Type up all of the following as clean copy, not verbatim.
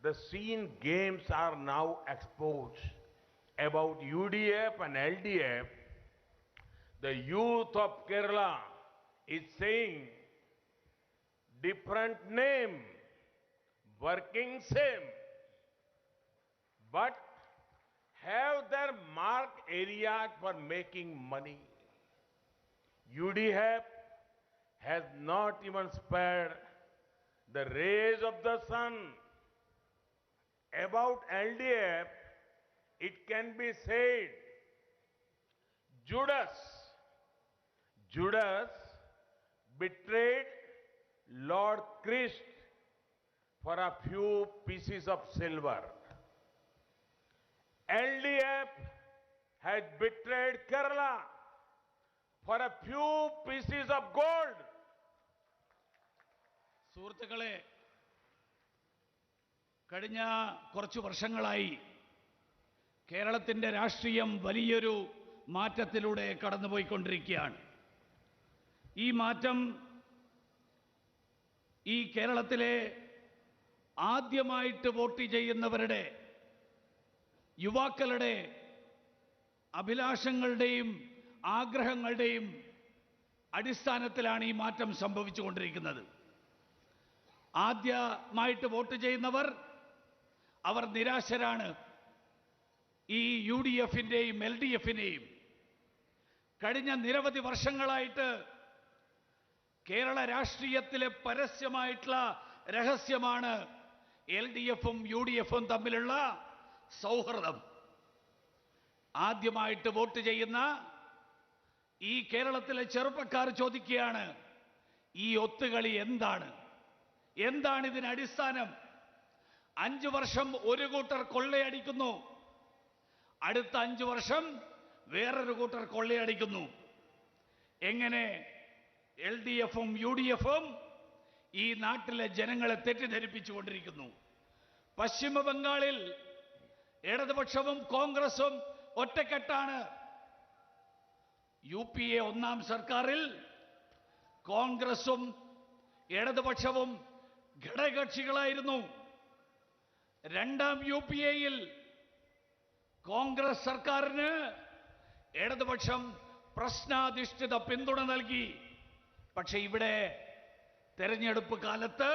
The scene games are now exposed. About UDF and LDF, the youth of Kerala is saying different name, working same, but have their marked areas for making money. UDF has not even spared the rays of the sun. About LDF, it can be said, Judas betrayed Lord Christ for a few pieces of silver. LDF has betrayed Kerala for a few pieces of gold. സുഹൃത്തുക്കളെ, കഴിഞ്ഞ കുറച്ചു വർഷങ്ങളായി കേരളത്തിന്റെ രാഷ്ട്രീയം വലിയൊരു മാറ്റത്തിലൂടെ കടന്നുപോയിക്കൊണ്ടിരിക്കുകയാണ്. ഈ മാറ്റം ഈ കേരളത്തിലെ ആദ്യമായിട്ട് വോട്ട് ചെയ്യുന്നവരുടെ യുവാക്കളുടെ അഭിലാഷങ്ങളുടെയും ആഗ്രഹങ്ങളുടെയും അടിസ്ഥാനത്തിലാണ് ഈ മാറ്റം സംഭവിച്ചുകൊണ്ടിരിക്കുന്നത്. ആദ്യമായിട്ട് വോട്ട് ചെയ്യുന്നവർ അവർ നിരാശരാണ്. ഈ UDFന്റെയും LDFന്റെയും കഴിഞ്ഞ നിരവധി വർഷങ്ങളായിട്ട് കേരള രാഷ്ട്രീയത്തിലെ പരസ്യമായിട്ടുള്ള രഹസ്യമാണ് LDFും UDFും തമ്മിലുള്ള സൗഹൃദം. ആദ്യമായിട്ട് വോട്ട് ചെയ്യുന്ന ഈ കേരളത്തിലെ ചെറുപ്പക്കാർ ചോദിക്കുകയാണ്, ഈ ഒത്തുകളി എന്താണ്? എന്താണ് ഇതിന് അടിസ്ഥാനം? 5 വർഷം ഒരു കൂട്ടർ കൊള്ളയടിക്കുന്നു, അടുത്ത 5 വർഷം വേറൊരു കൂട്ടർ കൊള്ളയടിക്കുന്നു. എങ്ങനെ LDFും UDFും ഈ നാട്ടിലെ ജനങ്ങളെ തെറ്റിദ്ധരിപ്പിച്ചുകൊണ്ടിരിക്കുന്നു? പശ്ചിമ ബംഗാളിൽ ഇടതുപക്ഷവും കോൺഗ്രസും ഒറ്റക്കെട്ടാണ്. UPA ഒന്നാം സർക്കാരിൽ കോൺഗ്രസും ഇടതുപക്ഷവും ഘടകകക്ഷികളായിരുന്നു. രണ്ടാം UPAയിൽ കോൺഗ്രസ് സർക്കാരിന് ഇടതുപക്ഷം പ്രശ്നാധിഷ്ഠിത പിന്തുണ നൽകി. പക്ഷേ ഇവിടെ തെരഞ്ഞെടുപ്പ് കാലത്ത്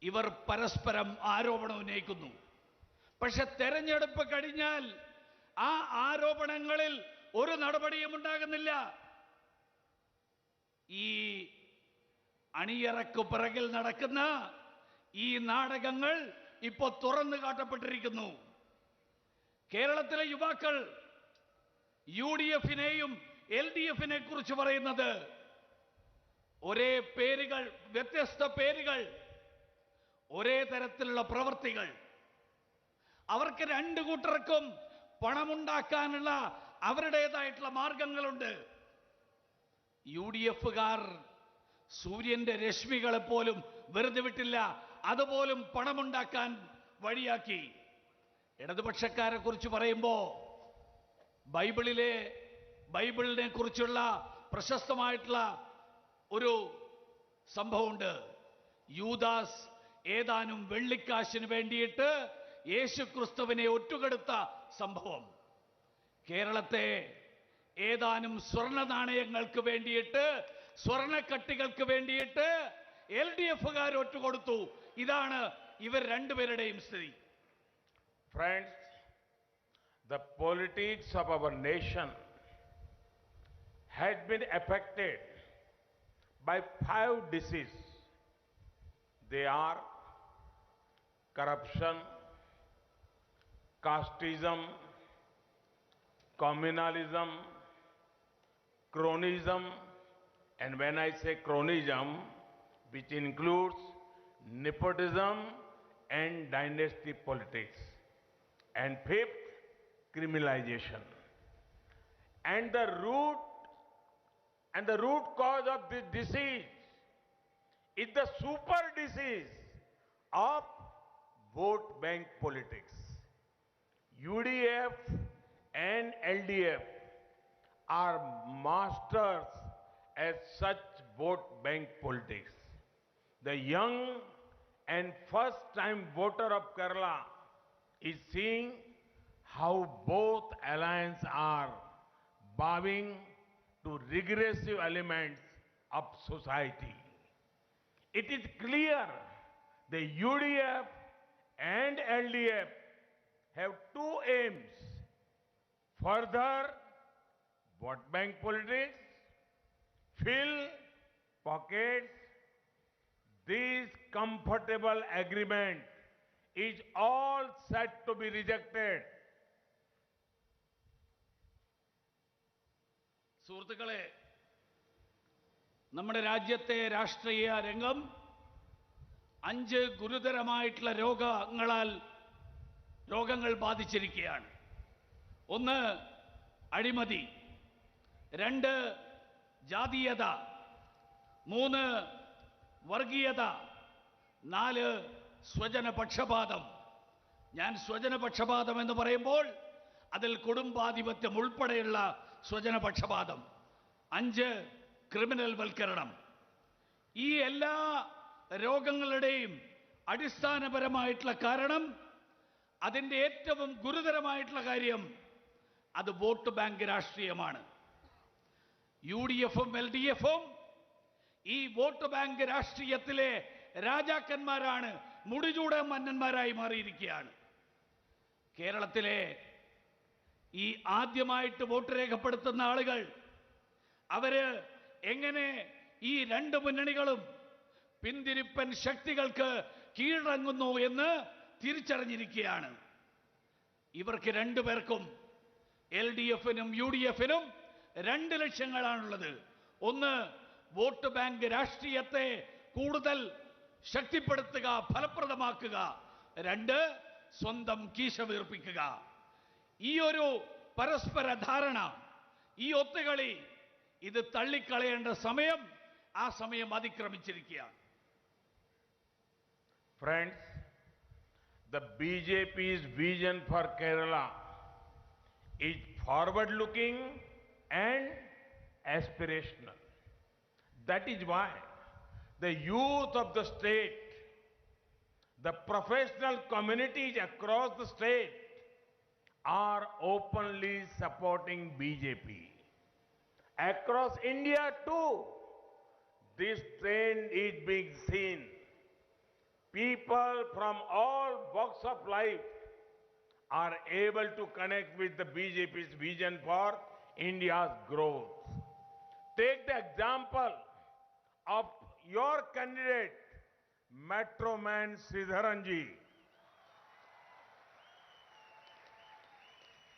ഇവർ പരസ്പരം ആരോപണം ഉന്നയിക്കുന്നു. പക്ഷെ തെരഞ്ഞെടുപ്പ് കഴിഞ്ഞാൽ ആ ആരോപണങ്ങളിൽ ഒരു നടപടിയും ഉണ്ടാകുന്നില്ല. ഈ അണിയറക്കു പിറകിൽ നടക്കുന്ന ഈ നാടകങ്ങൾ ഇപ്പോൾ തുറന്നു കാട്ടപ്പെട്ടിരിക്കുന്നു. കേരളത്തിലെ യുവാക്കൾ UDFനെയും LDFനെ കുറിച്ച് പറയുന്നത് ഒരേ പേരുകൾ, വ്യത്യസ്ത പേരുകൾ, ഒരേ തരത്തിലുള്ള പ്രവൃത്തികൾ. അവർക്ക് രണ്ടു കൂട്ടർക്കും പണമുണ്ടാക്കാനുള്ള അവരുടേതായിട്ടുള്ള മാർഗങ്ങളുണ്ട്. UDFകാർ സൂര്യന്റെ രശ്മികളെ പോലും വെറുതെ വിട്ടില്ല, അതുപോലും പണമുണ്ടാക്കാൻ വഴിയാക്കി. ഇടതുപക്ഷക്കാരെ കുറിച്ച് പറയുമ്പോൾ ബൈബിളിനെ കുറിച്ചുള്ള പ്രശസ്തമായിട്ടുള്ള ഒരു സംഭവമുണ്ട്. യൂദാസ് ഏതാനും വെള്ളിക്കാശിന് വേണ്ടിയിട്ട് യേശുക്രിസ്തുവിനെ ഒറ്റുകൊടുത്ത സംഭവം. കേരളത്തെ ഏതാനും സ്വർണ്ണ നാണയങ്ങൾക്ക് വേണ്ടിയിട്ട്, സ്വർണ്ണക്കട്ടികൾക്ക് വേണ്ടിയിട്ട് LDFകാർ ഒറ്റുകൊടുത്തു. ഇതാണ് ഇവർ രണ്ടുപേരുടെയും സ്ഥിതി. Friends, the politics of our nation has been affected by 5 diseases. They are corruption, casteism, communalism, cronyism, and when I say cronyism, which includes nepotism and dynasty politics. And 5th, criminalization. And the root cause of this disease is the super disease of vote bank politics. UDF and LDF are masters at such vote bank politics. The young and first-time voter of Kerala is seeing how both alliances are bowing to regressive elements of society. It is clear the UDF and LDF have two aims: further vote bank politics, fill pockets. This comfortable agreement is all set to be rejected. സുഹൃത്തുക്കളെ, നമ്മുടെ രാജ്യത്തെ രാഷ്ട്രീയ രംഗം 5 ഗുരുതരമായിട്ടുള്ള രോഗങ്ങൾ ബാധിച്ചിരിക്കുകയാണ്. 1 അഴിമതി, 2 ജാതീയത, 3 വർഗീയത, 4 സ്വജനപക്ഷപാതം. ഞാൻ സ്വജനപക്ഷപാതം എന്ന് പറയുമ്പോൾ അതിൽ കുടുംബാധിപത്യം ഉൾപ്പെടെയുള്ള സ്വജനപക്ഷപാതം. 5 ക്രിമിനൽ വൽക്കരണം. ഈ എല്ലാ രോഗങ്ങളുടെയും അടിസ്ഥാനപരമായിട്ടുള്ള കാരണം, അതിൻ്റെ ഏറ്റവും ഗുരുതരമായിട്ടുള്ള കാര്യം, അത് വോട്ട് ബാങ്ക് രാഷ്ട്രീയമാണ്. UDFും LDFും ഈ വോട്ട് ബാങ്ക് രാഷ്ട്രീയത്തിലെ രാജാക്കന്മാരാണ്, മുടിചൂട മന്നന്മാരായി മാറിയിരിക്കുകയാണ്. കേരളത്തിലെ ഈ ആദ്യമായിട്ട് വോട്ട് രേഖപ്പെടുത്തുന്ന ആളുകൾ അവര് എങ്ങനെ ഈ 2 മുന്നണികളും പിന്തിരിപ്പൻ ശക്തികൾക്ക് കീഴടങ്ങുന്നു എന്ന് തിരിച്ചറിഞ്ഞിരിക്കുകയാണ്. ഇവർക്ക് 2 പേർക്കും, LDFനും UDFനും 2 ലക്ഷ്യങ്ങളാണുള്ളത്. 1 വോട്ട് ബാങ്ക് രാഷ്ട്രീയത്തെ കൂടുതൽ ശക്തിപ്പെടുത്തുക, ഫലപ്രദമാക്കുക. 2 സ്വന്തം കീശ വീർപ്പിക്കുക. ഈ ഒരു പരസ്പര ധാരണ, ഈ ഒത്തുകളി, ഇത് തള്ളിക്കളയേണ്ട സമയം ആ സമയം അതിക്രമിച്ചിരിക്കുകയാണ്. Friends, the BJP's vision for Kerala is forward-looking and aspirational. That is why the youth of the state, the professional communities across the state are openly supporting BJP. Across India too, this trend is being seen. People from all walks of life are able to connect with the BJP's vision for India's growth. Take the example of your candidate, Metro Man Sridharan ji.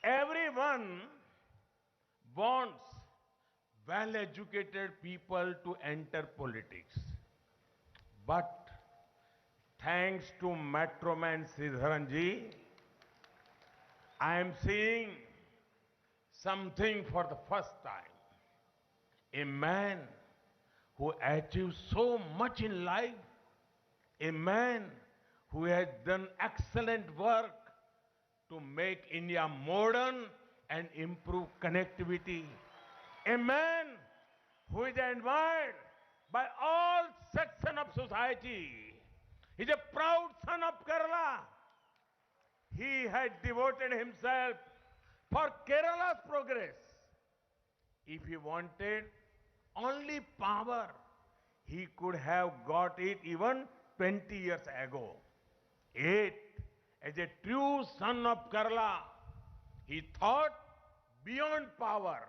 Everyone wants well-educated people to enter politics. But thanks to Metro Man Sridharan ji, I am seeing something for the first time. A man who achieved so much in life, a man who has done excellent work to make India modern and improve connectivity. A man who is admired by all sections of society. He is a proud son of Kerala. He had devoted himself for Kerala's progress. If he wanted only power, he could have got it even 20 years ago. Yet, as a true son of Kerala, he thought beyond power.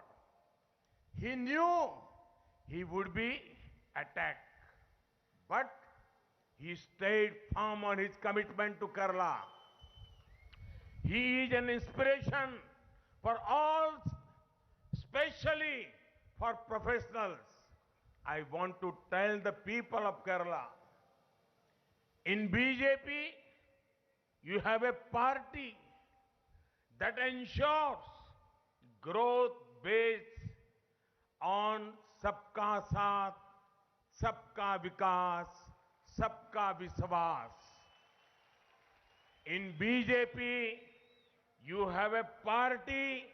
He knew he would be attacked, but he stayed firm on his commitment to Kerala. He is an inspiration for all, especially for professionals. I want to tell the people of Kerala, in BJP, you have a party that ensures growth based on Sabka Saath, Sabka Vikas, Sabka Vishwas. In BJP, you have a party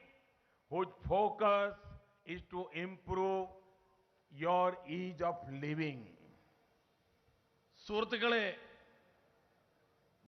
whose focus is to improve your ease of living. സുഹൃത്തുക്കളെ,